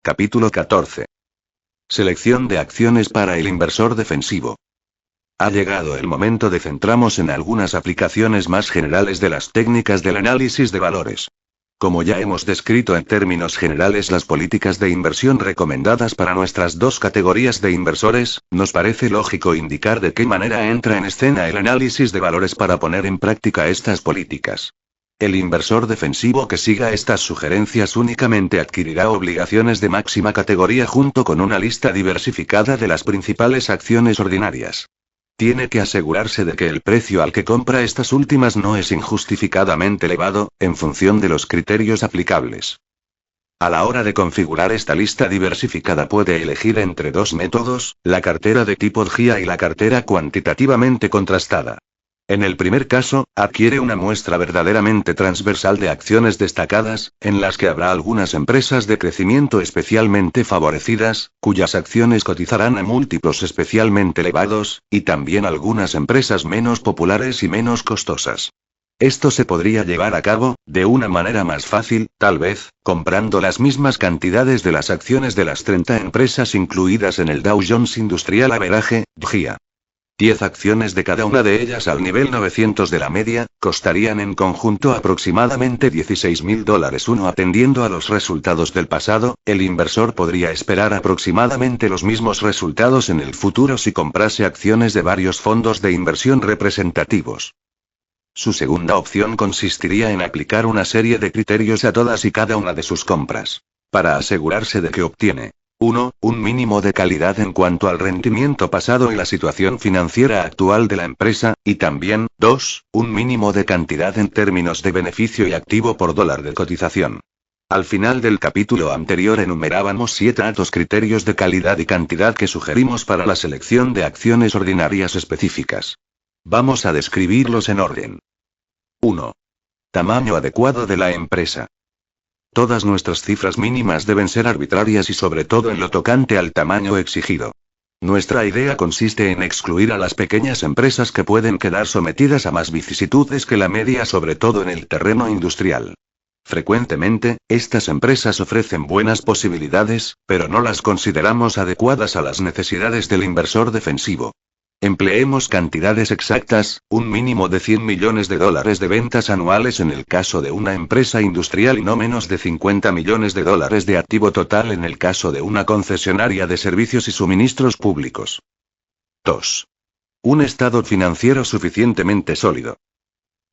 Capítulo 14. Selección de acciones para el inversor defensivo. Ha llegado el momento de centrarnos en algunas aplicaciones más generales de las técnicas del análisis de valores. Como ya hemos descrito en términos generales las políticas de inversión recomendadas para nuestras dos categorías de inversores, nos parece lógico indicar de qué manera entra en escena el análisis de valores para poner en práctica estas políticas. El inversor defensivo que siga estas sugerencias únicamente adquirirá obligaciones de máxima categoría junto con una lista diversificada de las principales acciones ordinarias. Tiene que asegurarse de que el precio al que compra estas últimas no es injustificadamente elevado, en función de los criterios aplicables. A la hora de configurar esta lista diversificada puede elegir entre dos métodos, la cartera de tipo GIA y la cartera cuantitativamente contrastada. En el primer caso, adquiere una muestra verdaderamente transversal de acciones destacadas, en las que habrá algunas empresas de crecimiento especialmente favorecidas, cuyas acciones cotizarán a múltiplos especialmente elevados, y también algunas empresas menos populares y menos costosas. Esto se podría llevar a cabo, de una manera más fácil, tal vez, comprando las mismas cantidades de las acciones de las 30 empresas incluidas en el Dow Jones Industrial Average, GIA. 10 acciones de cada una de ellas al nivel 900 de la media, costarían en conjunto aproximadamente $16.000. Atendiendo a los resultados del pasado, el inversor podría esperar aproximadamente los mismos resultados en el futuro si comprase acciones de varios fondos de inversión representativos. Su segunda opción consistiría en aplicar una serie de criterios a todas y cada una de sus compras, para asegurarse de que obtiene 1. Un mínimo de calidad en cuanto al rendimiento pasado y la situación financiera actual de la empresa, y también, 2. Un mínimo de cantidad en términos de beneficio y activo por dólar de cotización. Al final del capítulo anterior enumerábamos 7 altos criterios de calidad y cantidad que sugerimos para la selección de acciones ordinarias específicas. Vamos a describirlos en orden. 1. Tamaño adecuado de la empresa. Todas nuestras cifras mínimas deben ser arbitrarias y sobre todo en lo tocante al tamaño exigido. Nuestra idea consiste en excluir a las pequeñas empresas que pueden quedar sometidas a más vicisitudes que la media, sobre todo en el terreno industrial. Frecuentemente, estas empresas ofrecen buenas posibilidades, pero no las consideramos adecuadas a las necesidades del inversor defensivo. Empleemos cantidades exactas, un mínimo de $100 millones de ventas anuales en el caso de una empresa industrial y no menos de $50 millones de activo total en el caso de una concesionaria de servicios y suministros públicos. 2. Un estado financiero suficientemente sólido.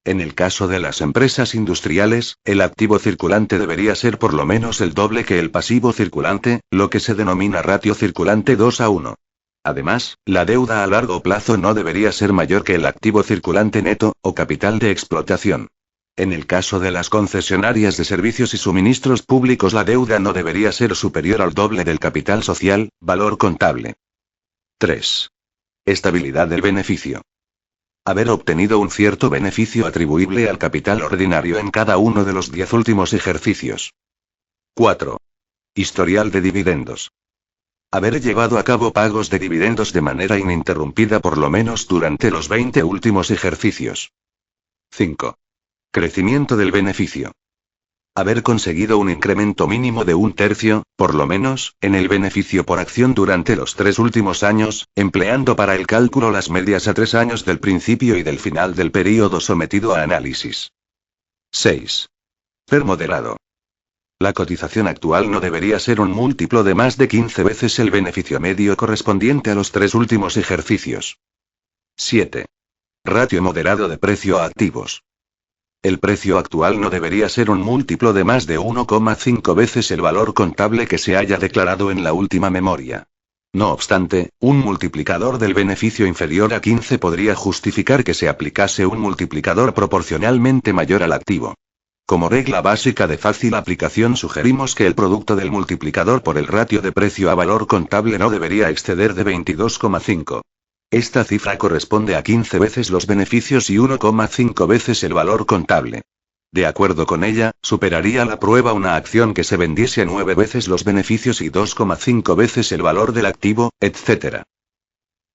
En el caso de las empresas industriales, el activo circulante debería ser por lo menos el doble que el pasivo circulante, lo que se denomina ratio circulante 2:1. Además, la deuda a largo plazo no debería ser mayor que el activo circulante neto, o capital de explotación. En el caso de las concesionarias de servicios y suministros públicos, la deuda no debería ser superior al doble del capital social, valor contable. 3. Estabilidad del beneficio. Haber obtenido un cierto beneficio atribuible al capital ordinario en cada uno de los 10 últimos ejercicios. 4. Historial de dividendos. Haber llevado a cabo pagos de dividendos de manera ininterrumpida por lo menos durante los 20 últimos ejercicios. 5. Crecimiento del beneficio. Haber conseguido un incremento mínimo de 1/3, por lo menos, en el beneficio por acción durante los 3 últimos años, empleando para el cálculo las medias a 3 años del principio y del final del período sometido a análisis. 6. PER moderado. La cotización actual no debería ser un múltiplo de más de 15 veces el beneficio medio correspondiente a los 3 últimos ejercicios. 7. Ratio moderado de precio a activos. El precio actual no debería ser un múltiplo de más de 1,5 veces el valor contable que se haya declarado en la última memoria. No obstante, un multiplicador del beneficio inferior a 15 podría justificar que se aplicase un multiplicador proporcionalmente mayor al activo. Como regla básica de fácil aplicación sugerimos que el producto del multiplicador por el ratio de precio a valor contable no debería exceder de 22,5. Esta cifra corresponde a 15 veces los beneficios y 1,5 veces el valor contable. De acuerdo con ella, superaría la prueba una acción que se vendiese a 9 veces los beneficios y 2,5 veces el valor del activo, etc.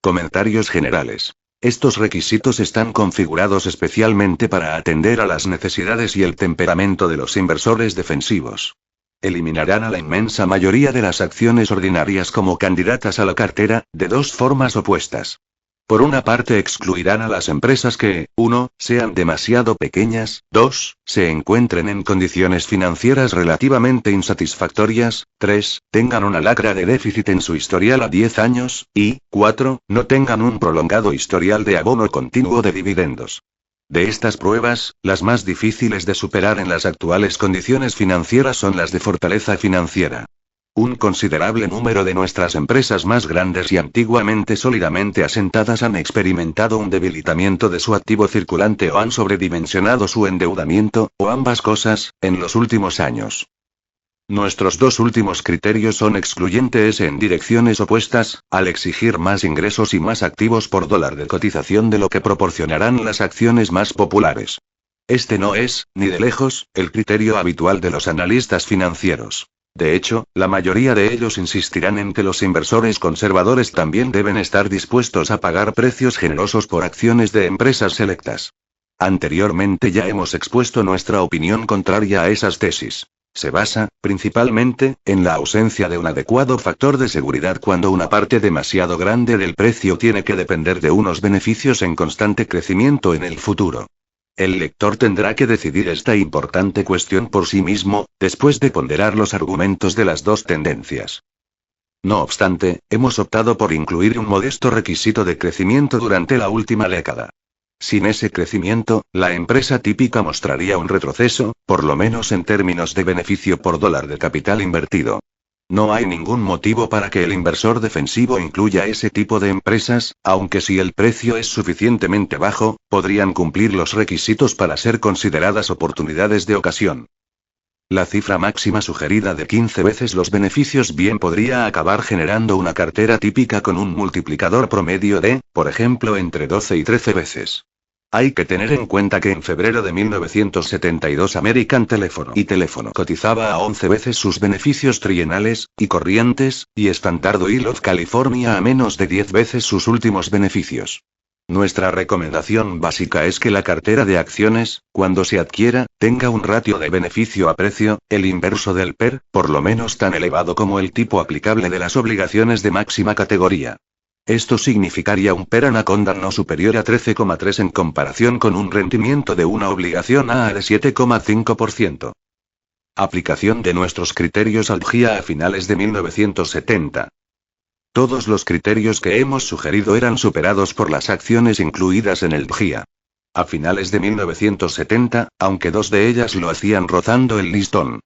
Comentarios generales. Estos requisitos están configurados especialmente para atender a las necesidades y el temperamento de los inversores defensivos. Eliminarán a la inmensa mayoría de las acciones ordinarias como candidatas a la cartera, de dos formas opuestas. Por una parte excluirán a las empresas que, 1, sean demasiado pequeñas, 2, se encuentren en condiciones financieras relativamente insatisfactorias, 3, tengan una lacra de déficit en su historial a 10 años, y, 4, no tengan un prolongado historial de abono continuo de dividendos. De estas pruebas, las más difíciles de superar en las actuales condiciones financieras son las de fortaleza financiera. Un considerable número de nuestras empresas más grandes y antiguamente sólidamente asentadas han experimentado un debilitamiento de su activo circulante o han sobredimensionado su endeudamiento, o ambas cosas, en los últimos años. Nuestros dos últimos criterios son excluyentes en direcciones opuestas, al exigir más ingresos y más activos por dólar de cotización de lo que proporcionarán las acciones más populares. Este no es, ni de lejos, el criterio habitual de los analistas financieros. De hecho, la mayoría de ellos insistirán en que los inversores conservadores también deben estar dispuestos a pagar precios generosos por acciones de empresas selectas. Anteriormente ya hemos expuesto nuestra opinión contraria a esas tesis. Se basa, principalmente, en la ausencia de un adecuado factor de seguridad cuando una parte demasiado grande del precio tiene que depender de unos beneficios en constante crecimiento en el futuro. El lector tendrá que decidir esta importante cuestión por sí mismo, después de ponderar los argumentos de las dos tendencias. No obstante, hemos optado por incluir un modesto requisito de crecimiento durante la última década. Sin ese crecimiento, la empresa típica mostraría un retroceso, por lo menos en términos de beneficio por dólar de capital invertido. No hay ningún motivo para que el inversor defensivo incluya ese tipo de empresas, aunque si el precio es suficientemente bajo, podrían cumplir los requisitos para ser consideradas oportunidades de ocasión. La cifra máxima sugerida de 15 veces los beneficios bien podría acabar generando una cartera típica con un multiplicador promedio de, por ejemplo, entre 12 y 13 veces. Hay que tener en cuenta que en febrero de 1972 American Telephone cotizaba a 11 veces sus beneficios trienales, y corrientes, y Standard Oil of California a menos de 10 veces sus últimos beneficios. Nuestra recomendación básica es que la cartera de acciones, cuando se adquiera, tenga un ratio de beneficio a precio, el inverso del PER, por lo menos tan elevado como el tipo aplicable de las obligaciones de máxima categoría. Esto significaría un PER Anaconda no superior a 13,3 en comparación con un rendimiento de una obligación AA de 7,5%. Aplicación de nuestros criterios al GIA a finales de 1970. Todos los criterios que hemos sugerido eran superados por las acciones incluidas en el GIA. A finales de 1970, aunque dos de ellas lo hacían rozando el listón.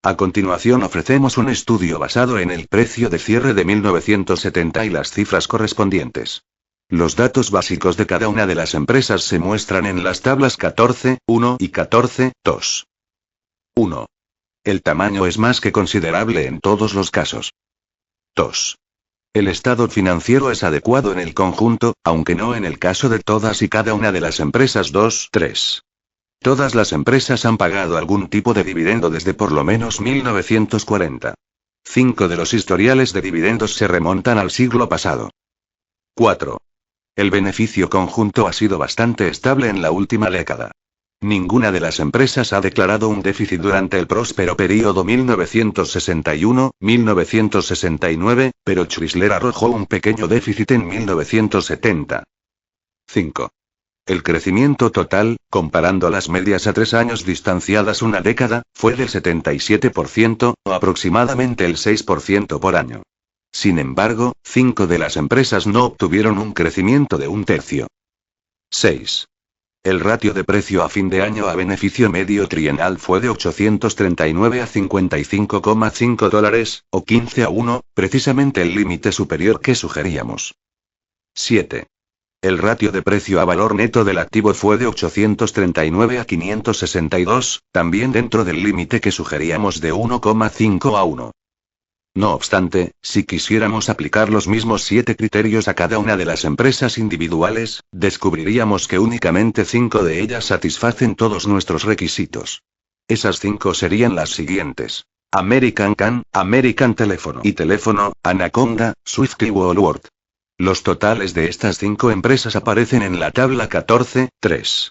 A continuación ofrecemos un estudio basado en el precio de cierre de 1970 y las cifras correspondientes. Los datos básicos de cada una de las empresas se muestran en las tablas 14.1 y 14.2. 1. El tamaño es más que considerable en todos los casos. 2. El estado financiero es adecuado en el conjunto, aunque no en el caso de todas y cada una de las empresas. 2. 3. Todas las empresas han pagado algún tipo de dividendo desde por lo menos 1940. 5 de los historiales de dividendos se remontan al siglo pasado. 4. El beneficio conjunto ha sido bastante estable en la última década. Ninguna de las empresas ha declarado un déficit durante el próspero período 1961-1969, pero Chrysler arrojó un pequeño déficit en 1970. 5. El crecimiento total, comparando las medias a 3 años distanciadas una década, fue del 77%, o aproximadamente el 6% por año. Sin embargo, 5 de las empresas no obtuvieron un crecimiento de un tercio. 6. El ratio de precio a fin de año a beneficio medio trienal fue de 839 a 55,5 dólares, o 15:1, precisamente el límite superior que sugeríamos. 7. El ratio de precio a valor neto del activo fue de 839 a 562, también dentro del límite que sugeríamos de 1,5:1. No obstante, si quisiéramos aplicar los mismos 7 criterios a cada una de las empresas individuales, descubriríamos que únicamente 5 de ellas satisfacen todos nuestros requisitos. Esas 5 serían las siguientes: American Can, American Telephone y Teléfono, Anaconda, Swift y Woolworth. Los totales de estas 5 empresas aparecen en la tabla 14.3.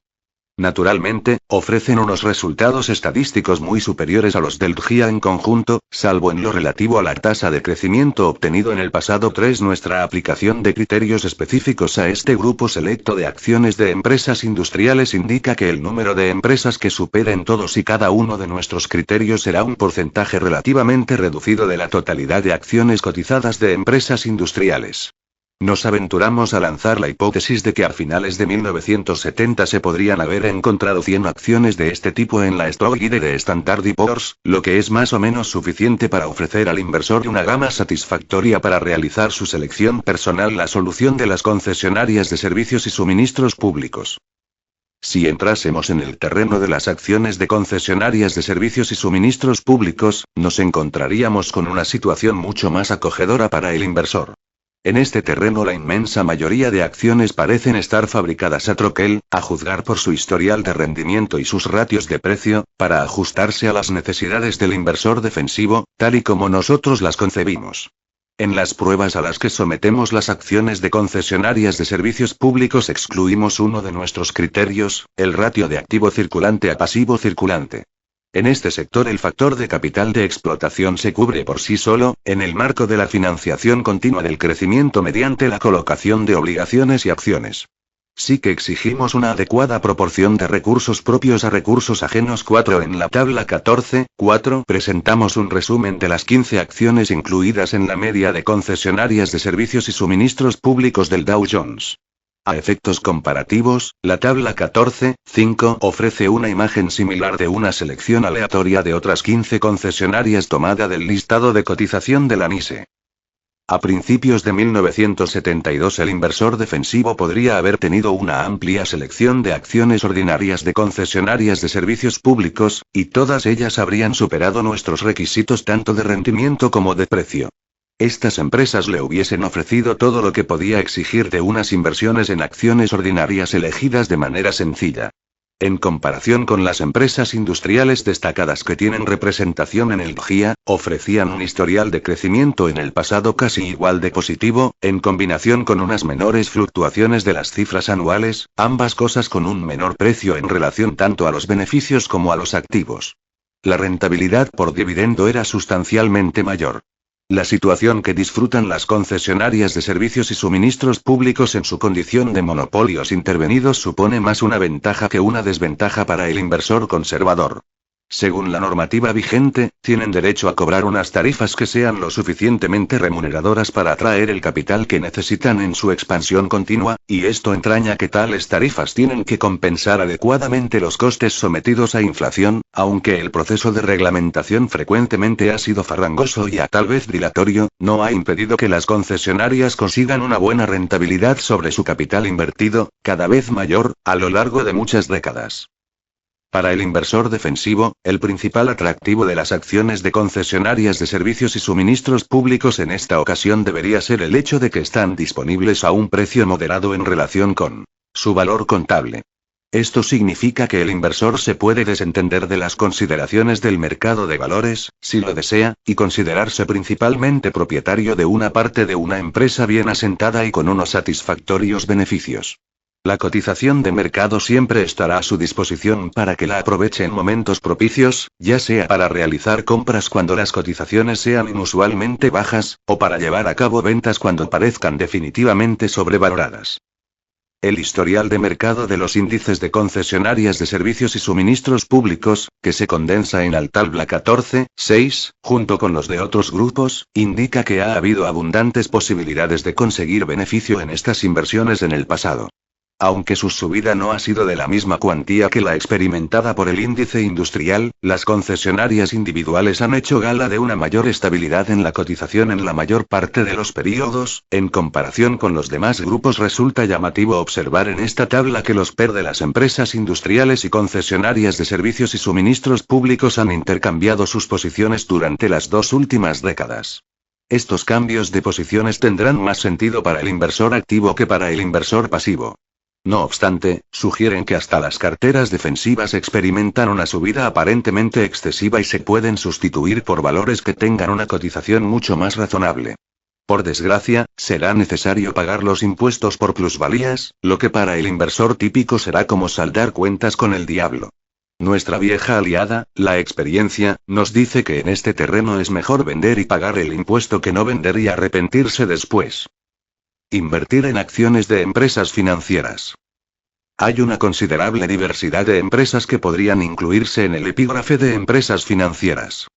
Naturalmente, ofrecen unos resultados estadísticos muy superiores a los del GIA en conjunto, salvo en lo relativo a la tasa de crecimiento obtenido en el pasado. 3. Nuestra aplicación de criterios específicos a este grupo selecto de acciones de empresas industriales indica que el número de empresas que superen todos y cada uno de nuestros criterios será un porcentaje relativamente reducido de la totalidad de acciones cotizadas de empresas industriales. Nos aventuramos a lanzar la hipótesis de que a finales de 1970 se podrían haber encontrado 100 acciones de este tipo en la Stock Guide de Standard & Poor's, lo que es más o menos suficiente para ofrecer al inversor una gama satisfactoria para realizar su selección personal. La solución de las concesionarias de servicios y suministros públicos. Si entrásemos en el terreno de las acciones de concesionarias de servicios y suministros públicos, nos encontraríamos con una situación mucho más acogedora para el inversor. En este terreno la inmensa mayoría de acciones parecen estar fabricadas a troquel, a juzgar por su historial de rendimiento y sus ratios de precio, para ajustarse a las necesidades del inversor defensivo, tal y como nosotros las concebimos. En las pruebas a las que sometemos las acciones de concesionarias de servicios públicos excluimos uno de nuestros criterios, el ratio de activo circulante a pasivo circulante. En este sector el factor de capital de explotación se cubre por sí solo, en el marco de la financiación continua del crecimiento mediante la colocación de obligaciones y acciones. Sí que exigimos una adecuada proporción de recursos propios a recursos ajenos. 4. En la tabla 14.4 presentamos un resumen de las 15 acciones incluidas en la media de concesionarias de servicios y suministros públicos del Dow Jones. A efectos comparativos, la tabla 14.5 ofrece una imagen similar de una selección aleatoria de otras 15 concesionarias tomada del listado de cotización de la NYSE. A principios de 1972 el inversor defensivo podría haber tenido una amplia selección de acciones ordinarias de concesionarias de servicios públicos, y todas ellas habrían superado nuestros requisitos tanto de rendimiento como de precio. Estas empresas le hubiesen ofrecido todo lo que podía exigir de unas inversiones en acciones ordinarias elegidas de manera sencilla. En comparación con las empresas industriales destacadas que tienen representación en el GIA, ofrecían un historial de crecimiento en el pasado casi igual de positivo, en combinación con unas menores fluctuaciones de las cifras anuales, ambas cosas con un menor precio en relación tanto a los beneficios como a los activos. La rentabilidad por dividendo era sustancialmente mayor. La situación que disfrutan las concesionarias de servicios y suministros públicos en su condición de monopolios intervenidos supone más una ventaja que una desventaja para el inversor conservador. Según la normativa vigente, tienen derecho a cobrar unas tarifas que sean lo suficientemente remuneradoras para atraer el capital que necesitan en su expansión continua, y esto entraña que tales tarifas tienen que compensar adecuadamente los costes sometidos a inflación, aunque el proceso de reglamentación frecuentemente ha sido farragoso y a tal vez dilatorio, no ha impedido que las concesionarias consigan una buena rentabilidad sobre su capital invertido, cada vez mayor, a lo largo de muchas décadas. Para el inversor defensivo, el principal atractivo de las acciones de concesionarias de servicios y suministros públicos en esta ocasión debería ser el hecho de que están disponibles a un precio moderado en relación con su valor contable. Esto significa que el inversor se puede desentender de las consideraciones del mercado de valores, si lo desea, y considerarse principalmente propietario de una parte de una empresa bien asentada y con unos satisfactorios beneficios. La cotización de mercado siempre estará a su disposición para que la aproveche en momentos propicios, ya sea para realizar compras cuando las cotizaciones sean inusualmente bajas, o para llevar a cabo ventas cuando parezcan definitivamente sobrevaloradas. El historial de mercado de los índices de concesionarias de servicios y suministros públicos, que se condensa en la tabla 14.6, junto con los de otros grupos, indica que ha habido abundantes posibilidades de conseguir beneficio en estas inversiones en el pasado. Aunque su subida no ha sido de la misma cuantía que la experimentada por el índice industrial, las concesionarias individuales han hecho gala de una mayor estabilidad en la cotización en la mayor parte de los períodos. En comparación con los demás grupos resulta llamativo observar en esta tabla que los PER de las empresas industriales y concesionarias de servicios y suministros públicos han intercambiado sus posiciones durante las 2 últimas décadas. Estos cambios de posiciones tendrán más sentido para el inversor activo que para el inversor pasivo. No obstante, sugieren que hasta las carteras defensivas experimentan una subida aparentemente excesiva y se pueden sustituir por valores que tengan una cotización mucho más razonable. Por desgracia, será necesario pagar los impuestos por plusvalías, lo que para el inversor típico será como saldar cuentas con el diablo. Nuestra vieja aliada, la experiencia, nos dice que en este terreno es mejor vender y pagar el impuesto que no vender y arrepentirse después. Invertir en acciones de empresas financieras. Hay una considerable diversidad de empresas que podrían incluirse en el epígrafe de empresas financieras.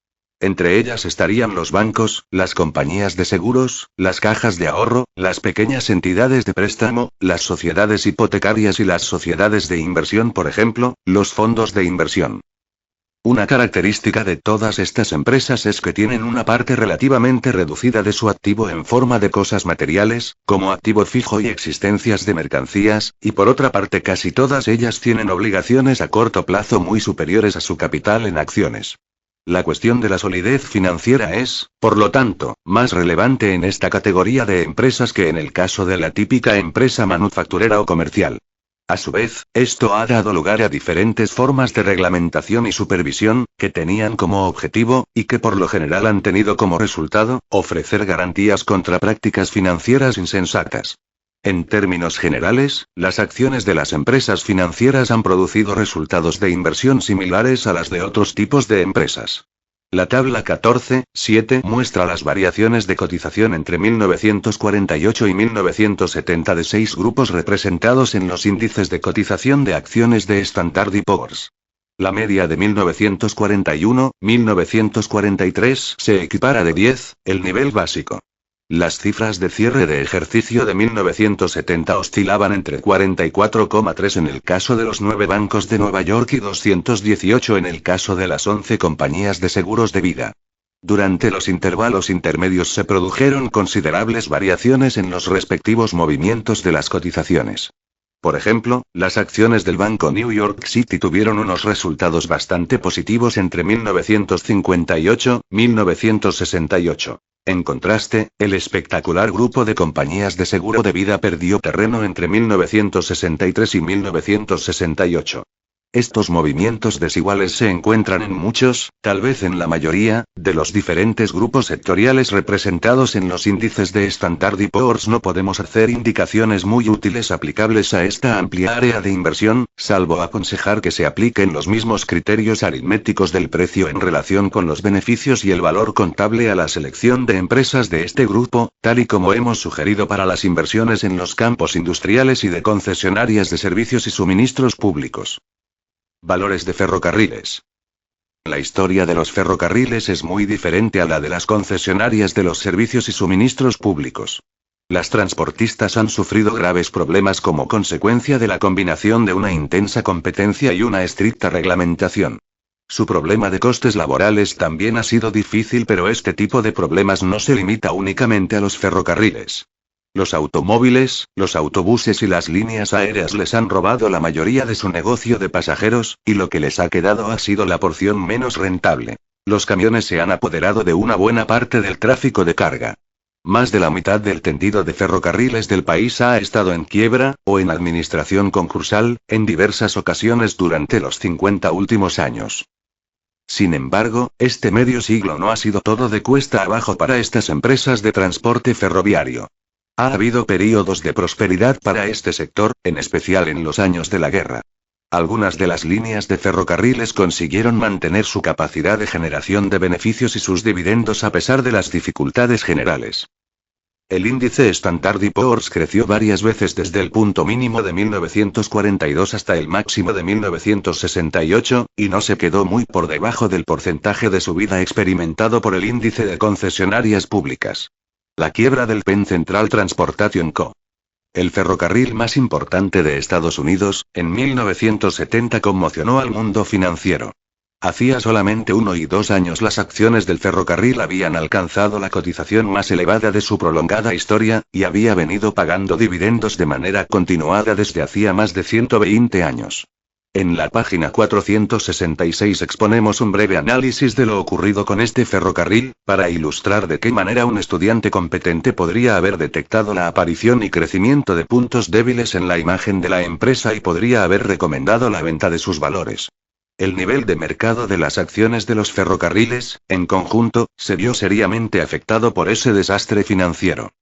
Entre ellas estarían los bancos, las compañías de seguros, las cajas de ahorro, las pequeñas entidades de préstamo, las sociedades hipotecarias y las sociedades de inversión, por ejemplo, los fondos de inversión. Una característica de todas estas empresas es que tienen una parte relativamente reducida de su activo en forma de cosas materiales, como activo fijo y existencias de mercancías, y por otra parte casi todas ellas tienen obligaciones a corto plazo muy superiores a su capital en acciones. La cuestión de la solidez financiera es, por lo tanto, más relevante en esta categoría de empresas que en el caso de la típica empresa manufacturera o comercial. A su vez, esto ha dado lugar a diferentes formas de reglamentación y supervisión, que tenían como objetivo, y que por lo general han tenido como resultado, ofrecer garantías contra prácticas financieras insensatas. En términos generales, las acciones de las empresas financieras han producido resultados de inversión similares a las de otros tipos de empresas. La tabla 14.7 muestra las variaciones de cotización entre 1948 y 1970 de 6 grupos representados en los índices de cotización de acciones de Standard & Poor's. La media de 1941-1943 se equipara de 10, el nivel básico. Las cifras de cierre de ejercicio de 1970 oscilaban entre 44,3 en el caso de los 9 bancos de Nueva York y 218 en el caso de las 11 compañías de seguros de vida. Durante los intervalos intermedios se produjeron considerables variaciones en los respectivos movimientos de las cotizaciones. Por ejemplo, las acciones del Banco New York City tuvieron unos resultados bastante positivos entre 1958 y 1968. En contraste, el espectacular grupo de compañías de seguro de vida perdió terreno entre 1963 y 1968. Estos movimientos desiguales se encuentran en muchos, tal vez en la mayoría, de los diferentes grupos sectoriales representados en los índices de Standard & Poor's. No podemos hacer indicaciones muy útiles aplicables a esta amplia área de inversión, salvo aconsejar que se apliquen los mismos criterios aritméticos del precio en relación con los beneficios y el valor contable a la selección de empresas de este grupo, tal y como hemos sugerido para las inversiones en los campos industriales y de concesionarias de servicios y suministros públicos. Valores de ferrocarriles. La historia de los ferrocarriles es muy diferente a la de las concesionarias de los servicios y suministros públicos. Las transportistas han sufrido graves problemas como consecuencia de la combinación de una intensa competencia y una estricta reglamentación. Su problema de costes laborales también ha sido difícil, pero este tipo de problemas no se limita únicamente a los ferrocarriles. Los automóviles, los autobuses y las líneas aéreas les han robado la mayoría de su negocio de pasajeros, y lo que les ha quedado ha sido la porción menos rentable. Los camiones se han apoderado de una buena parte del tráfico de carga. Más de la mitad del tendido de ferrocarriles del país ha estado en quiebra, o en administración concursal, en diversas ocasiones durante los 50 últimos años. Sin embargo, este medio siglo no ha sido todo de cuesta abajo para estas empresas de transporte ferroviario. Ha habido períodos de prosperidad para este sector, en especial en los años de la guerra. Algunas de las líneas de ferrocarriles consiguieron mantener su capacidad de generación de beneficios y sus dividendos a pesar de las dificultades generales. El índice Standard & Poor's creció varias veces desde el punto mínimo de 1942 hasta el máximo de 1968, y no se quedó muy por debajo del porcentaje de subida experimentado por el índice de concesionarias públicas. La quiebra del Penn Central Transportation Co., el ferrocarril más importante de Estados Unidos, en 1970 conmocionó al mundo financiero. Hacía solamente 1 y 2 años las acciones del ferrocarril habían alcanzado la cotización más elevada de su prolongada historia, y había venido pagando dividendos de manera continuada desde hacía más de 120 años. En la página 466 exponemos un breve análisis de lo ocurrido con este ferrocarril, para ilustrar de qué manera un estudiante competente podría haber detectado la aparición y crecimiento de puntos débiles en la imagen de la empresa y podría haber recomendado la venta de sus valores. El nivel de mercado de las acciones de los ferrocarriles, en conjunto, se vio seriamente afectado por ese desastre financiero.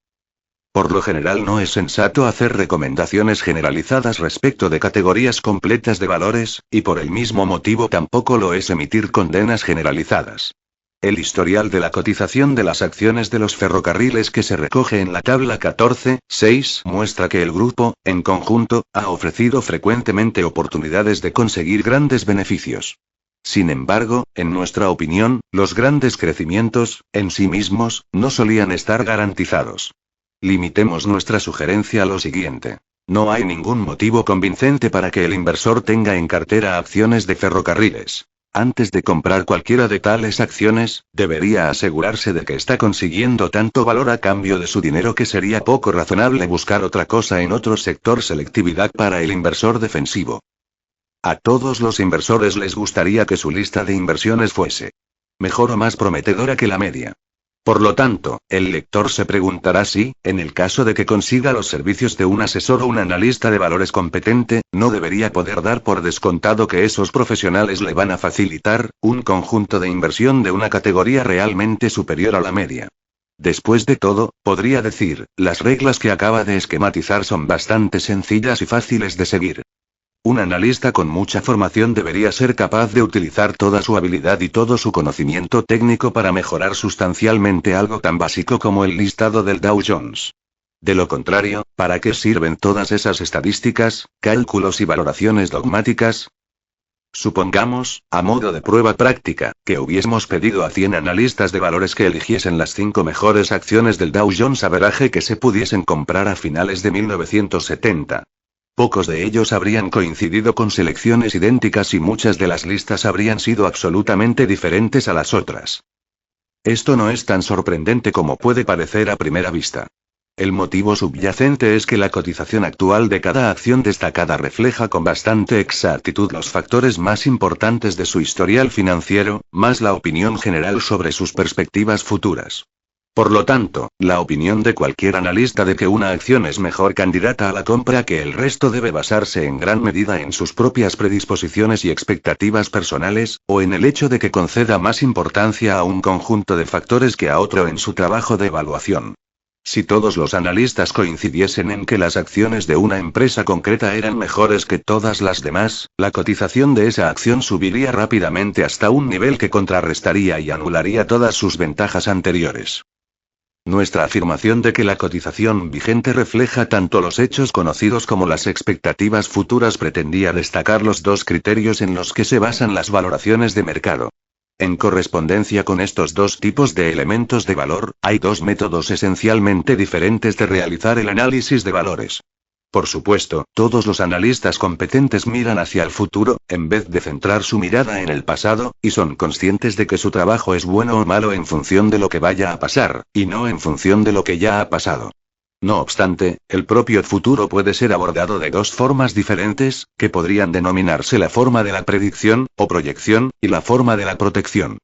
Por lo general no es sensato hacer recomendaciones generalizadas respecto de categorías completas de valores, y por el mismo motivo tampoco lo es emitir condenas generalizadas. El historial de la cotización de las acciones de los ferrocarriles que se recoge en la tabla 14.6 muestra que el grupo, en conjunto, ha ofrecido frecuentemente oportunidades de conseguir grandes beneficios. Sin embargo, en nuestra opinión, los grandes crecimientos, en sí mismos, no solían estar garantizados. Limitemos nuestra sugerencia a lo siguiente. No hay ningún motivo convincente para que el inversor tenga en cartera acciones de ferrocarriles. Antes de comprar cualquiera de tales acciones, debería asegurarse de que está consiguiendo tanto valor a cambio de su dinero que sería poco razonable buscar otra cosa en otro sector. Selectividad para el inversor defensivo. A todos los inversores les gustaría que su lista de inversiones fuese mejor o más prometedora que la media. Por lo tanto, el lector se preguntará si, en el caso de que consiga los servicios de un asesor o un analista de valores competente, no debería poder dar por descontado que esos profesionales le van a facilitar un conjunto de inversión de una categoría realmente superior a la media. Después de todo, podría decir, las reglas que acaba de esquematizar son bastante sencillas y fáciles de seguir. Un analista con mucha formación debería ser capaz de utilizar toda su habilidad y todo su conocimiento técnico para mejorar sustancialmente algo tan básico como el listado del Dow Jones. De lo contrario, ¿para qué sirven todas esas estadísticas, cálculos y valoraciones dogmáticas? Supongamos, a modo de prueba práctica, que hubiésemos pedido a 100 analistas de valores que eligiesen las 5 mejores acciones del Dow Jones Average que se pudiesen comprar a finales de 1970. Pocos de ellos habrían coincidido con selecciones idénticas y muchas de las listas habrían sido absolutamente diferentes a las otras. Esto no es tan sorprendente como puede parecer a primera vista. El motivo subyacente es que la cotización actual de cada acción destacada refleja con bastante exactitud los factores más importantes de su historial financiero, más la opinión general sobre sus perspectivas futuras. Por lo tanto, la opinión de cualquier analista de que una acción es mejor candidata a la compra que el resto debe basarse en gran medida en sus propias predisposiciones y expectativas personales, o en el hecho de que conceda más importancia a un conjunto de factores que a otro en su trabajo de evaluación. Si todos los analistas coincidiesen en que las acciones de una empresa concreta eran mejores que todas las demás, la cotización de esa acción subiría rápidamente hasta un nivel que contrarrestaría y anularía todas sus ventajas anteriores. Nuestra afirmación de que la cotización vigente refleja tanto los hechos conocidos como las expectativas futuras pretendía destacar los dos criterios en los que se basan las valoraciones de mercado. En correspondencia con estos dos tipos de elementos de valor, hay dos métodos esencialmente diferentes de realizar el análisis de valores. Por supuesto, todos los analistas competentes miran hacia el futuro, en vez de centrar su mirada en el pasado, y son conscientes de que su trabajo es bueno o malo en función de lo que vaya a pasar, y no en función de lo que ya ha pasado. No obstante, el propio futuro puede ser abordado de dos formas diferentes, que podrían denominarse la forma de la predicción, o proyección, y la forma de la protección.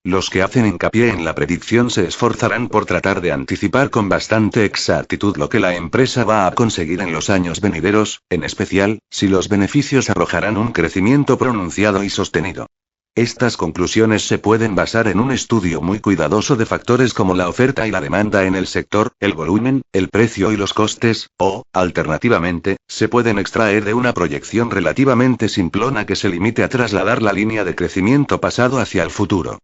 Los que hacen hincapié en la predicción se esforzarán por tratar de anticipar con bastante exactitud lo que la empresa va a conseguir en los años venideros, en especial, si los beneficios arrojarán un crecimiento pronunciado y sostenido. Estas conclusiones se pueden basar en un estudio muy cuidadoso de factores como la oferta y la demanda en el sector, el volumen, el precio y los costes, o, alternativamente, se pueden extraer de una proyección relativamente simplona que se limite a trasladar la línea de crecimiento pasado hacia el futuro.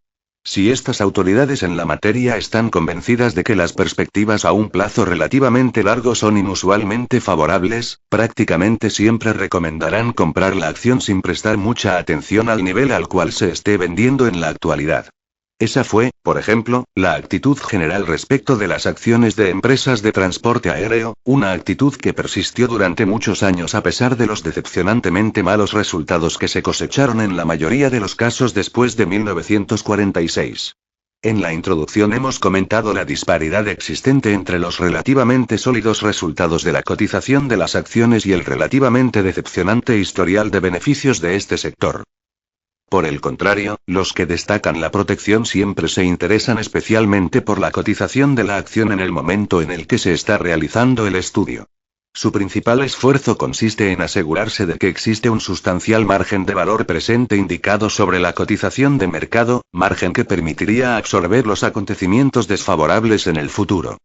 Si estas autoridades en la materia están convencidas de que las perspectivas a un plazo relativamente largo son inusualmente favorables, prácticamente siempre recomendarán comprar la acción sin prestar mucha atención al nivel al cual se esté vendiendo en la actualidad. Esa fue, por ejemplo, la actitud general respecto de las acciones de empresas de transporte aéreo, una actitud que persistió durante muchos años a pesar de los decepcionantemente malos resultados que se cosecharon en la mayoría de los casos después de 1946. En la introducción hemos comentado la disparidad existente entre los relativamente sólidos resultados de la cotización de las acciones y el relativamente decepcionante historial de beneficios de este sector. Por el contrario, los que destacan la protección siempre se interesan especialmente por la cotización de la acción en el momento en el que se está realizando el estudio. Su principal esfuerzo consiste en asegurarse de que existe un sustancial margen de valor presente indicado sobre la cotización de mercado, margen que permitiría absorber los acontecimientos desfavorables en el futuro.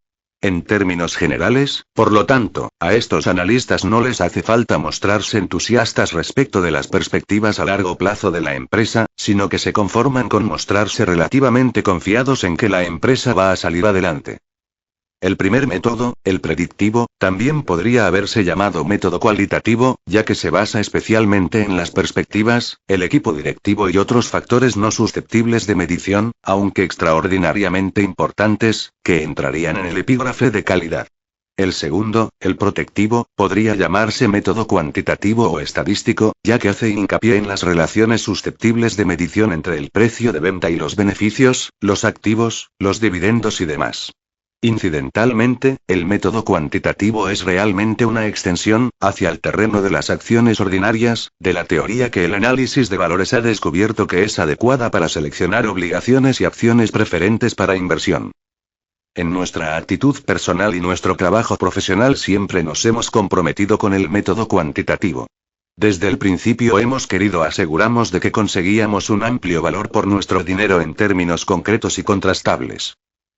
En términos generales, por lo tanto, a estos analistas no les hace falta mostrarse entusiastas respecto de las perspectivas a largo plazo de la empresa, sino que se conforman con mostrarse relativamente confiados en que la empresa va a salir adelante. El primer método, el predictivo, también podría haberse llamado método cualitativo, ya que se basa especialmente en las perspectivas, el equipo directivo y otros factores no susceptibles de medición, aunque extraordinariamente importantes, que entrarían en el epígrafe de calidad. El segundo, el protectivo, podría llamarse método cuantitativo o estadístico, ya que hace hincapié en las relaciones susceptibles de medición entre el precio de venta y los beneficios, los activos, los dividendos y demás. Incidentalmente, el método cuantitativo es realmente una extensión, hacia el terreno de las acciones ordinarias, de la teoría que el análisis de valores ha descubierto que es adecuada para seleccionar obligaciones y acciones preferentes para inversión. En nuestra actitud personal y nuestro trabajo profesional siempre nos hemos comprometido con el método cuantitativo. Desde el principio hemos querido asegurarnos de que conseguíamos un amplio valor por nuestro dinero en términos concretos y contrastables.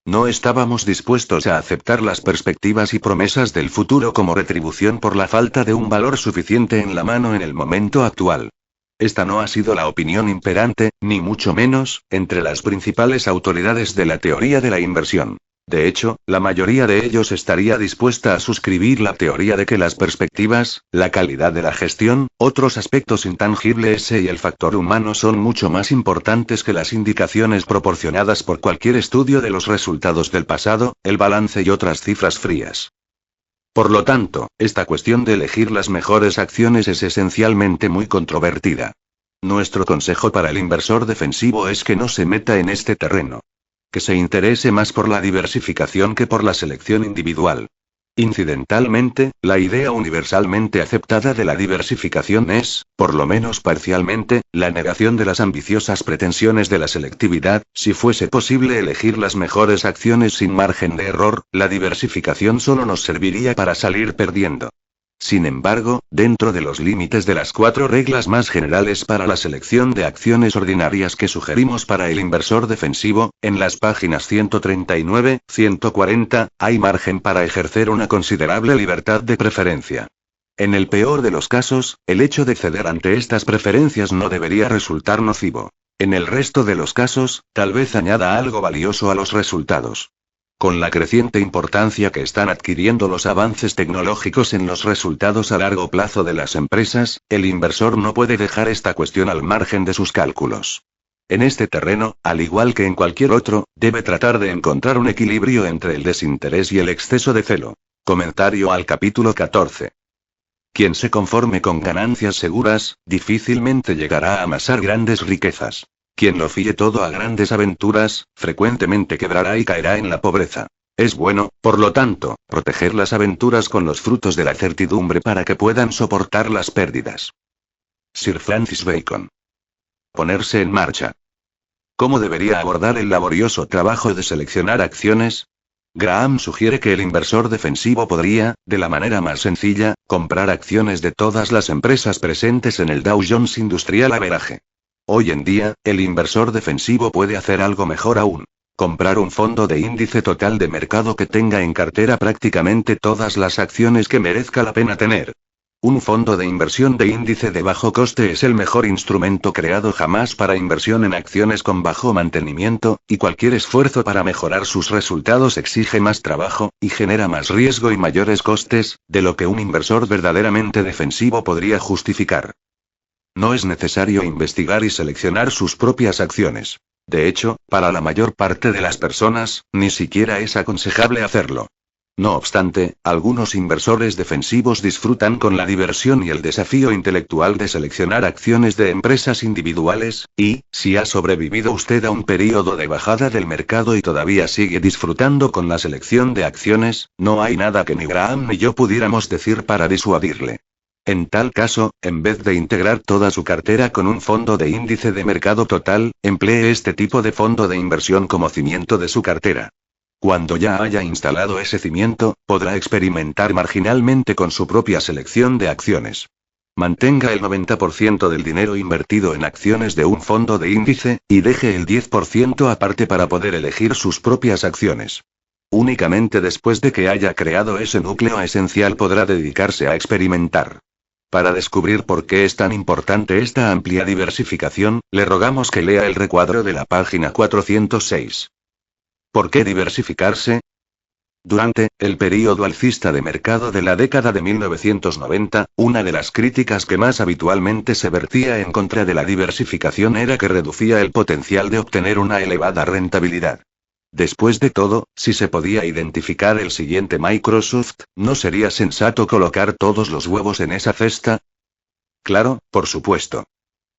No estábamos dispuestos a aceptar las perspectivas y promesas del futuro como retribución por la falta de un valor suficiente en la mano en el momento actual. Esta no ha sido la opinión imperante, ni mucho menos, entre las principales autoridades de la teoría de la inversión. De hecho, la mayoría de ellos estaría dispuesta a suscribir la teoría de que las perspectivas, la calidad de la gestión, otros aspectos intangibles y el factor humano son mucho más importantes que las indicaciones proporcionadas por cualquier estudio de los resultados del pasado, el balance y otras cifras frías. Por lo tanto, esta cuestión de elegir las mejores acciones es esencialmente muy controvertida. Nuestro consejo para el inversor defensivo es que no se meta en este terreno. Que se interese más por la diversificación que por la selección individual. Incidentalmente, la idea universalmente aceptada de la diversificación es, por lo menos parcialmente, la negación de las ambiciosas pretensiones de la selectividad. Si fuese posible elegir las mejores acciones sin margen de error, la diversificación solo nos serviría para salir perdiendo. Sin embargo, dentro de los límites de las 4 reglas más generales para la selección de acciones ordinarias que sugerimos para el inversor defensivo, en las páginas 139, 140, hay margen para ejercer una considerable libertad de preferencia. En el peor de los casos, el hecho de ceder ante estas preferencias no debería resultar nocivo. En el resto de los casos, tal vez añada algo valioso a los resultados. Con la creciente importancia que están adquiriendo los avances tecnológicos en los resultados a largo plazo de las empresas, el inversor no puede dejar esta cuestión al margen de sus cálculos. En este terreno, al igual que en cualquier otro, debe tratar de encontrar un equilibrio entre el desinterés y el exceso de celo. Comentario al capítulo 14. Quien se conforme con ganancias seguras, difícilmente llegará a amasar grandes riquezas. Quien lo fíe todo a grandes aventuras, frecuentemente quebrará y caerá en la pobreza. Es bueno, por lo tanto, proteger las aventuras con los frutos de la certidumbre para que puedan soportar las pérdidas. Sir Francis Bacon. Ponerse en marcha. ¿Cómo debería abordar el laborioso trabajo de seleccionar acciones? Graham sugiere que el inversor defensivo podría, de la manera más sencilla, comprar acciones de todas las empresas presentes en el Dow Jones Industrial Average. Hoy en día, el inversor defensivo puede hacer algo mejor aún. Comprar un fondo de índice total de mercado que tenga en cartera prácticamente todas las acciones que merezca la pena tener. Un fondo de inversión de índice de bajo coste es el mejor instrumento creado jamás para inversión en acciones con bajo mantenimiento, y cualquier esfuerzo para mejorar sus resultados exige más trabajo, y genera más riesgo y mayores costes, de lo que un inversor verdaderamente defensivo podría justificar. No es necesario investigar y seleccionar sus propias acciones. De hecho, para la mayor parte de las personas, ni siquiera es aconsejable hacerlo. No obstante, algunos inversores defensivos disfrutan con la diversión y el desafío intelectual de seleccionar acciones de empresas individuales, y, si ha sobrevivido usted a un período de bajada del mercado y todavía sigue disfrutando con la selección de acciones, no hay nada que ni Graham ni yo pudiéramos decir para disuadirle. En tal caso, en vez de integrar toda su cartera con un fondo de índice de mercado total, emplee este tipo de fondo de inversión como cimiento de su cartera. Cuando ya haya instalado ese cimiento, podrá experimentar marginalmente con su propia selección de acciones. Mantenga el 90% del dinero invertido en acciones de un fondo de índice, y deje el 10% aparte para poder elegir sus propias acciones. Únicamente después de que haya creado ese núcleo esencial podrá dedicarse a experimentar. Para descubrir por qué es tan importante esta amplia diversificación, le rogamos que lea el recuadro de la página 406. ¿Por qué diversificarse? Durante el período alcista de mercado de la década de 1990, una de las críticas que más habitualmente se vertía en contra de la diversificación era que reducía el potencial de obtener una elevada rentabilidad. Después de todo, si se podía identificar el siguiente Microsoft, ¿no sería sensato colocar todos los huevos en esa cesta? Claro, por supuesto.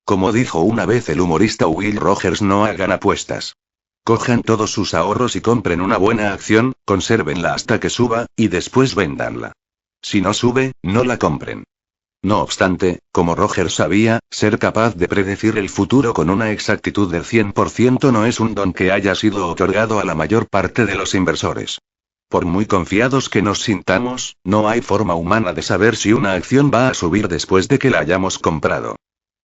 Como dijo una vez el humorista Will Rogers, no hagan apuestas. Cojan todos sus ahorros y compren una buena acción, consérvenla hasta que suba, y después véndanla. Si no sube, no la compren. No obstante, como Rogers sabía, ser capaz de predecir el futuro con una exactitud del 100% no es un don que haya sido otorgado a la mayor parte de los inversores. Por muy confiados que nos sintamos, no hay forma humana de saber si una acción va a subir después de que la hayamos comprado.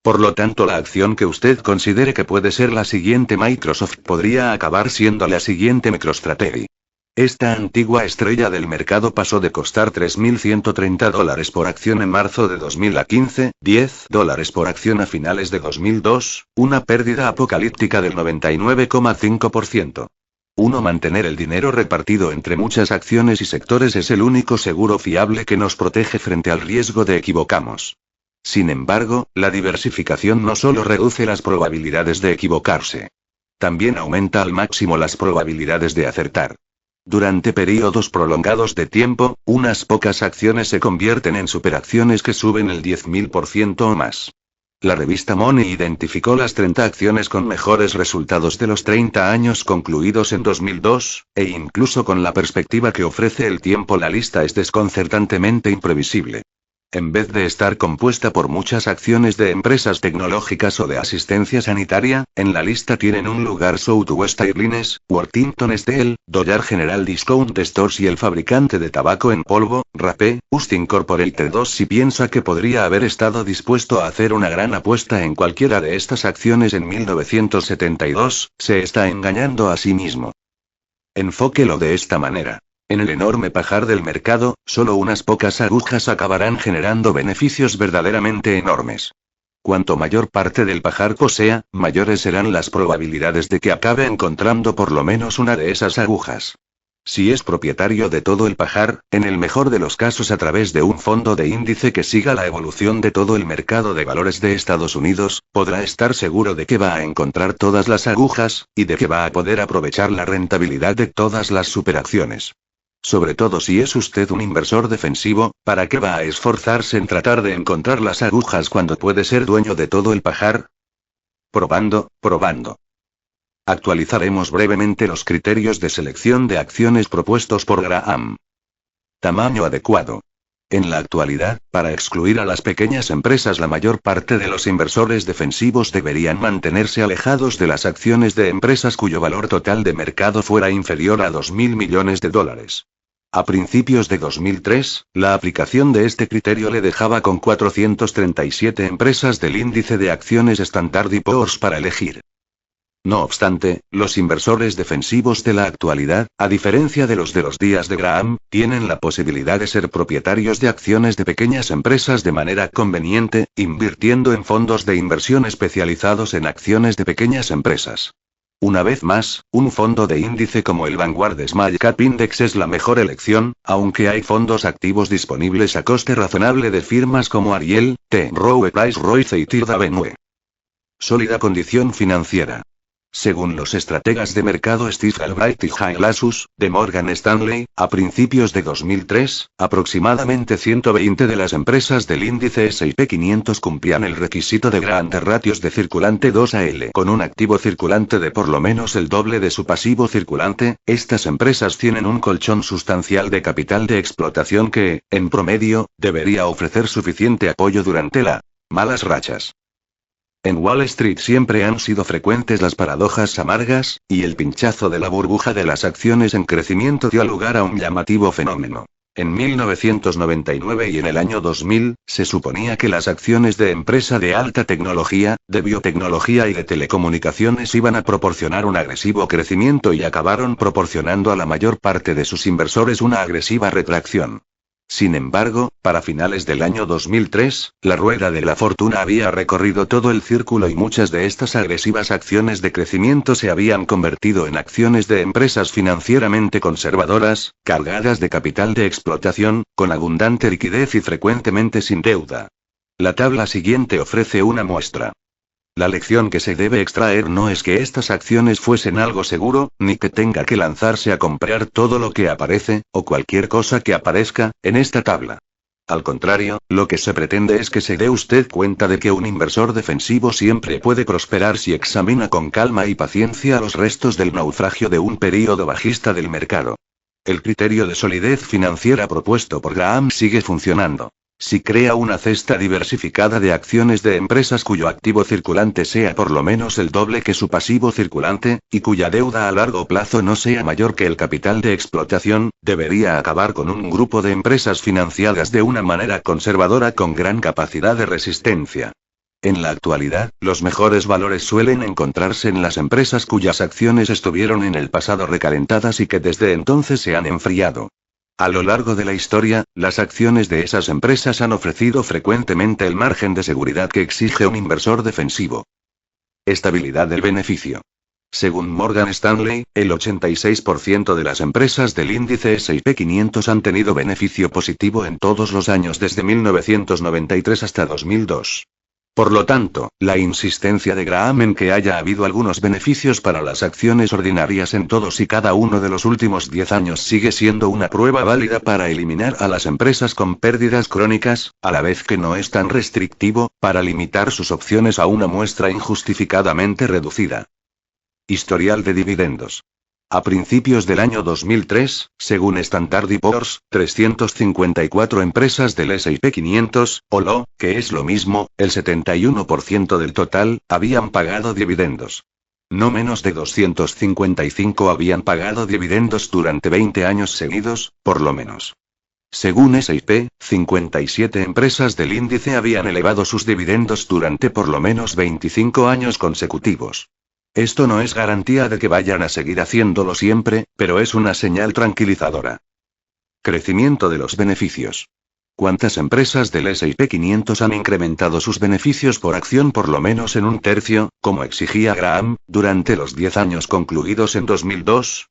Por lo tanto, la acción que usted considere que puede ser la siguiente Microsoft podría acabar siendo la siguiente MicroStrategy. Esta antigua estrella del mercado pasó de costar $3.130 por acción en marzo de 2015, $10 por acción a finales de 2002, una pérdida apocalíptica del 99,5%. Mantener el dinero repartido entre muchas acciones y sectores es el único seguro fiable que nos protege frente al riesgo de equivocarnos. Sin embargo, la diversificación no solo reduce las probabilidades de equivocarse. También aumenta al máximo las probabilidades de acertar. Durante periodos prolongados de tiempo, unas pocas acciones se convierten en superacciones que suben el 10.000% o más. La revista Money identificó las 30 acciones con mejores resultados de los 30 años concluidos en 2002, e incluso con la perspectiva que ofrece el tiempo la lista es desconcertantemente imprevisible. En vez de estar compuesta por muchas acciones de empresas tecnológicas o de asistencia sanitaria, en la lista tienen un lugar Southwest Airlines, Worthington Steel, Dollar General Discount Stores y el fabricante de tabaco en polvo, Rapé, Ust Incorporated 2. Si piensa que podría haber estado dispuesto a hacer una gran apuesta en cualquiera de estas acciones en 1972, se está engañando a sí mismo. Enfóquelo de esta manera. En el enorme pajar del mercado, solo unas pocas agujas acabarán generando beneficios verdaderamente enormes. Cuanto mayor parte del pajar posea, mayores serán las probabilidades de que acabe encontrando por lo menos una de esas agujas. Si es propietario de todo el pajar, en el mejor de los casos a través de un fondo de índice que siga la evolución de todo el mercado de valores de Estados Unidos, podrá estar seguro de que va a encontrar todas las agujas, y de que va a poder aprovechar la rentabilidad de todas las superacciones. Sobre todo si es usted un inversor defensivo, ¿para qué va a esforzarse en tratar de encontrar las agujas cuando puede ser dueño de todo el pajar? Probando. Actualizaremos brevemente los criterios de selección de acciones propuestos por Graham. Tamaño adecuado. En la actualidad, para excluir a las pequeñas empresas, la mayor parte de los inversores defensivos deberían mantenerse alejados de las acciones de empresas cuyo valor total de mercado fuera inferior a $2.000 millones. A principios de 2003, la aplicación de este criterio le dejaba con 437 empresas del índice de acciones Standard & Poor's para elegir. No obstante, los inversores defensivos de la actualidad, a diferencia de los días de Graham, tienen la posibilidad de ser propietarios de acciones de pequeñas empresas de manera conveniente, invirtiendo en fondos de inversión especializados en acciones de pequeñas empresas. Una vez más, un fondo de índice como el Vanguard Small Cap Index es la mejor elección, aunque hay fondos activos disponibles a coste razonable de firmas como Ariel, T. Rowe Price Royce y Third Avenue. Sólida condición financiera. Según los estrategas de mercado Steve Galbraith y Jay Lassus, de Morgan Stanley, a principios de 2003, aproximadamente 120 de las empresas del índice S&P 500 cumplían el requisito de grandes ratios de circulante 2 a 1, con un activo circulante de por lo menos el doble de su pasivo circulante. Estas empresas tienen un colchón sustancial de capital de explotación que, en promedio, debería ofrecer suficiente apoyo durante las malas rachas. En Wall Street siempre han sido frecuentes las paradojas amargas, y el pinchazo de la burbuja de las acciones en crecimiento dio lugar a un llamativo fenómeno. En 1999 y en el año 2000, se suponía que las acciones de empresa de alta tecnología, de biotecnología y de telecomunicaciones iban a proporcionar un agresivo crecimiento y acabaron proporcionando a la mayor parte de sus inversores una agresiva retracción. Sin embargo, para finales del año 2003, la rueda de la fortuna había recorrido todo el círculo y muchas de estas agresivas acciones de crecimiento se habían convertido en acciones de empresas financieramente conservadoras, cargadas de capital de explotación, con abundante liquidez y frecuentemente sin deuda. La tabla siguiente ofrece una muestra. La lección que se debe extraer no es que estas acciones fuesen algo seguro, ni que tenga que lanzarse a comprar todo lo que aparece, o cualquier cosa que aparezca, en esta tabla. Al contrario, lo que se pretende es que se dé usted cuenta de que un inversor defensivo siempre puede prosperar si examina con calma y paciencia los restos del naufragio de un período bajista del mercado. El criterio de solidez financiera propuesto por Graham sigue funcionando. Si crea una cesta diversificada de acciones de empresas cuyo activo circulante sea por lo menos el doble que su pasivo circulante, y cuya deuda a largo plazo no sea mayor que el capital de explotación, debería acabar con un grupo de empresas financiadas de una manera conservadora con gran capacidad de resistencia. En la actualidad, los mejores valores suelen encontrarse en las empresas cuyas acciones estuvieron en el pasado recalentadas y que desde entonces se han enfriado. A lo largo de la historia, las acciones de esas empresas han ofrecido frecuentemente el margen de seguridad que exige un inversor defensivo. Estabilidad del beneficio. Según Morgan Stanley, el 86% de las empresas del índice S&P 500 han tenido beneficio positivo en todos los años desde 1993 hasta 2002. Por lo tanto, la insistencia de Graham en que haya habido algunos beneficios para las acciones ordinarias en todos y cada uno de los últimos 10 años sigue siendo una prueba válida para eliminar a las empresas con pérdidas crónicas, a la vez que no es tan restrictivo, para limitar sus opciones a una muestra injustificadamente reducida. Historial de dividendos. A principios del año 2003, según Standard & Poor's, 354 empresas del S&P 500, o lo, que es lo mismo, el 71% del total, habían pagado dividendos. No menos de 255 habían pagado dividendos durante 20 años seguidos, por lo menos. Según S&P, 57 empresas del índice habían elevado sus dividendos durante por lo menos 25 años consecutivos. Esto no es garantía de que vayan a seguir haciéndolo siempre, pero es una señal tranquilizadora. Crecimiento de los beneficios. ¿Cuántas empresas del S&P 500 han incrementado sus beneficios por acción por lo menos en un tercio, como exigía Graham, durante los 10 años concluidos en 2002?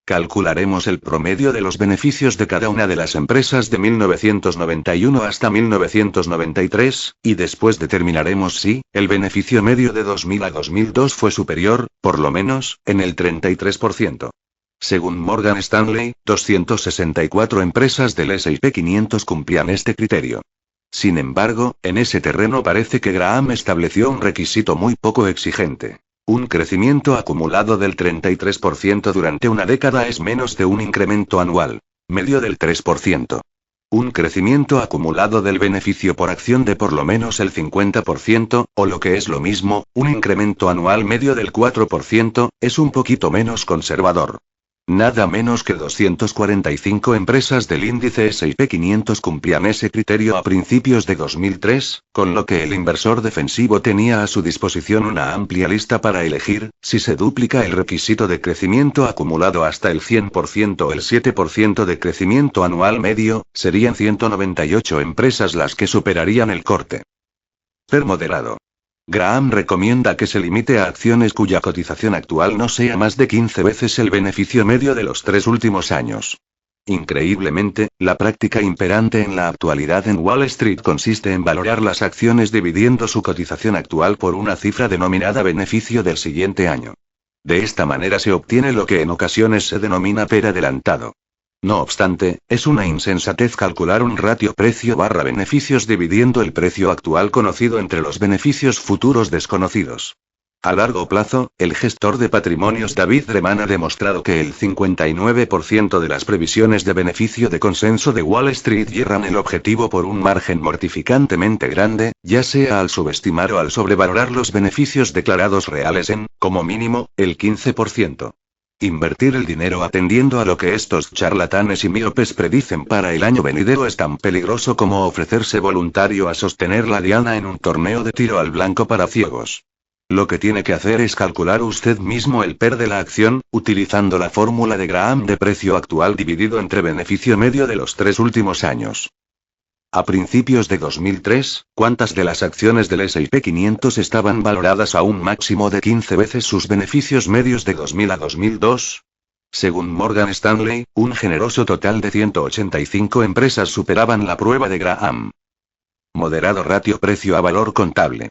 Calcularemos el promedio de los beneficios de cada una de las empresas de 1991 hasta 1993, y después determinaremos si, el beneficio medio de 2000 a 2002 fue superior, por lo menos, en el 33%. Según Morgan Stanley, 264 empresas del S&P 500 cumplían este criterio. Sin embargo, en ese terreno parece que Graham estableció un requisito muy poco exigente. Un crecimiento acumulado del 33% durante una década es menos de un incremento anual medio del 3%. Un crecimiento acumulado del beneficio por acción de por lo menos el 50%, o lo que es lo mismo, un incremento anual medio del 4%, es un poquito menos conservador. Nada menos que 245 empresas del índice S&P 500 cumplían ese criterio a principios de 2003, con lo que el inversor defensivo tenía a su disposición una amplia lista para elegir. Si se duplica el requisito de crecimiento acumulado hasta el 100% o el 7% de crecimiento anual medio, serían 198 empresas las que superarían el corte. PER moderado. Graham recomienda que se limite a acciones cuya cotización actual no sea más de 15 veces el beneficio medio de los 3 últimos años. Increíblemente, la práctica imperante en la actualidad en Wall Street consiste en valorar las acciones dividiendo su cotización actual por una cifra denominada beneficio del siguiente año. De esta manera se obtiene lo que en ocasiones se denomina PER adelantado. No obstante, es una insensatez calcular un ratio precio/beneficios dividiendo el precio actual conocido entre los beneficios futuros desconocidos. A largo plazo, el gestor de patrimonios David Reman ha demostrado que el 59% de las previsiones de beneficio de consenso de Wall Street hierran el objetivo por un margen mortificantemente grande, ya sea al subestimar o al sobrevalorar los beneficios declarados reales en, como mínimo, el 15%. Invertir el dinero atendiendo a lo que estos charlatanes y míopes predicen para el año venidero es tan peligroso como ofrecerse voluntario a sostener la diana en un torneo de tiro al blanco para ciegos. Lo que tiene que hacer es calcular usted mismo el PER de la acción, utilizando la fórmula de Graham de precio actual dividido entre beneficio medio de los 3 últimos años. A principios de 2003, ¿cuántas de las acciones del S&P 500 estaban valoradas a un máximo de 15 veces sus beneficios medios de 2000 a 2002? Según Morgan Stanley, un generoso total de 185 empresas superaban la prueba de Graham. Moderado ratio precio a valor contable.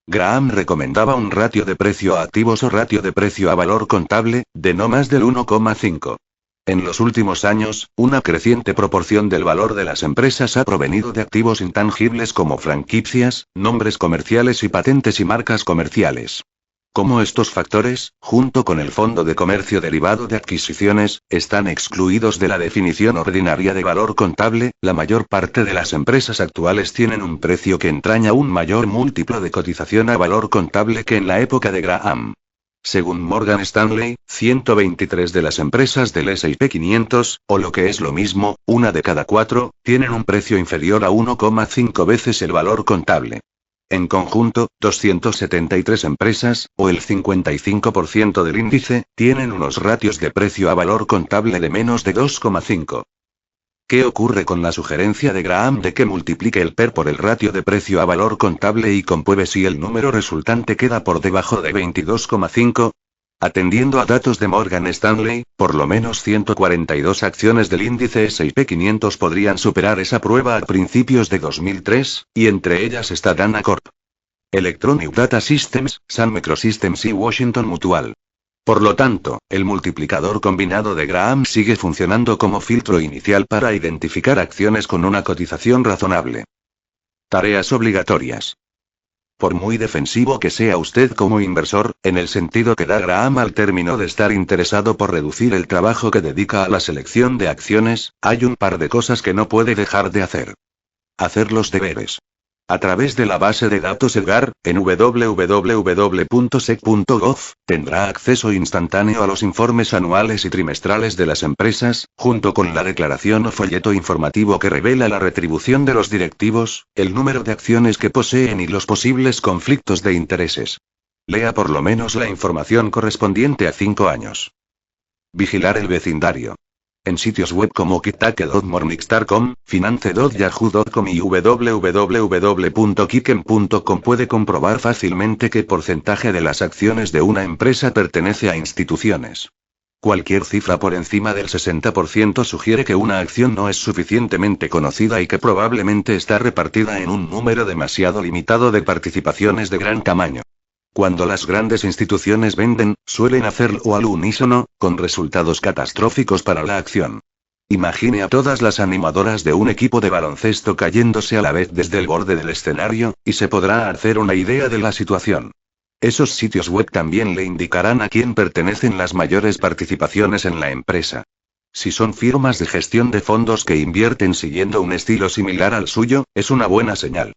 Graham recomendaba un ratio de precio a activos o ratio de precio a valor contable, de no más del 1,5. En los últimos años, una creciente proporción del valor de las empresas ha provenido de activos intangibles como franquicias, nombres comerciales y patentes y marcas comerciales. Como estos factores, junto con el Fondo de Comercio Derivado de Adquisiciones, están excluidos de la definición ordinaria de valor contable, la mayor parte de las empresas actuales tienen un precio que entraña un mayor múltiplo de cotización a valor contable que en la época de Graham. Según Morgan Stanley, 123 de las empresas del S&P 500, o lo que es lo mismo, una de cada 4, tienen un precio inferior a 1,5 veces el valor contable. En conjunto, 273 empresas, o el 55% del índice, tienen unos ratios de precio a valor contable de menos de 2,5. ¿Qué ocurre con la sugerencia de Graham de que multiplique el PER por el ratio de precio a valor contable y compruebe si el número resultante queda por debajo de 22,5? Atendiendo a datos de Morgan Stanley, por lo menos 142 acciones del índice S&P 500 podrían superar esa prueba a principios de 2003, y entre ellas está Dana Corp, Electronic Data Systems, Sun Microsystems y Washington Mutual. Por lo tanto, el multiplicador combinado de Graham sigue funcionando como filtro inicial para identificar acciones con una cotización razonable. Tareas obligatorias. Por muy defensivo que sea usted como inversor, en el sentido que da Graham al término de estar interesado por reducir el trabajo que dedica a la selección de acciones, hay un par de cosas que no puede dejar de hacer. Hacer los deberes. A través de la base de datos EDGAR, en www.sec.gov, tendrá acceso instantáneo a los informes anuales y trimestrales de las empresas, junto con la declaración o folleto informativo que revela la retribución de los directivos, el número de acciones que poseen y los posibles conflictos de intereses. Lea por lo menos la información correspondiente a 5 años. Vigilar el vecindario. En sitios web como kitake.morningstar.com, finance.yahoo.com y www.kiken.com puede comprobar fácilmente qué porcentaje de las acciones de una empresa pertenece a instituciones. Cualquier cifra por encima del 60% sugiere que una acción no es suficientemente conocida y que probablemente está repartida en un número demasiado limitado de participaciones de gran tamaño. Cuando las grandes instituciones venden, suelen hacerlo al unísono, con resultados catastróficos para la acción. Imagine a todas las animadoras de un equipo de baloncesto cayéndose a la vez desde el borde del escenario, y se podrá hacer una idea de la situación. Esos sitios web también le indicarán a quién pertenecen las mayores participaciones en la empresa. Si son firmas de gestión de fondos que invierten siguiendo un estilo similar al suyo, es una buena señal.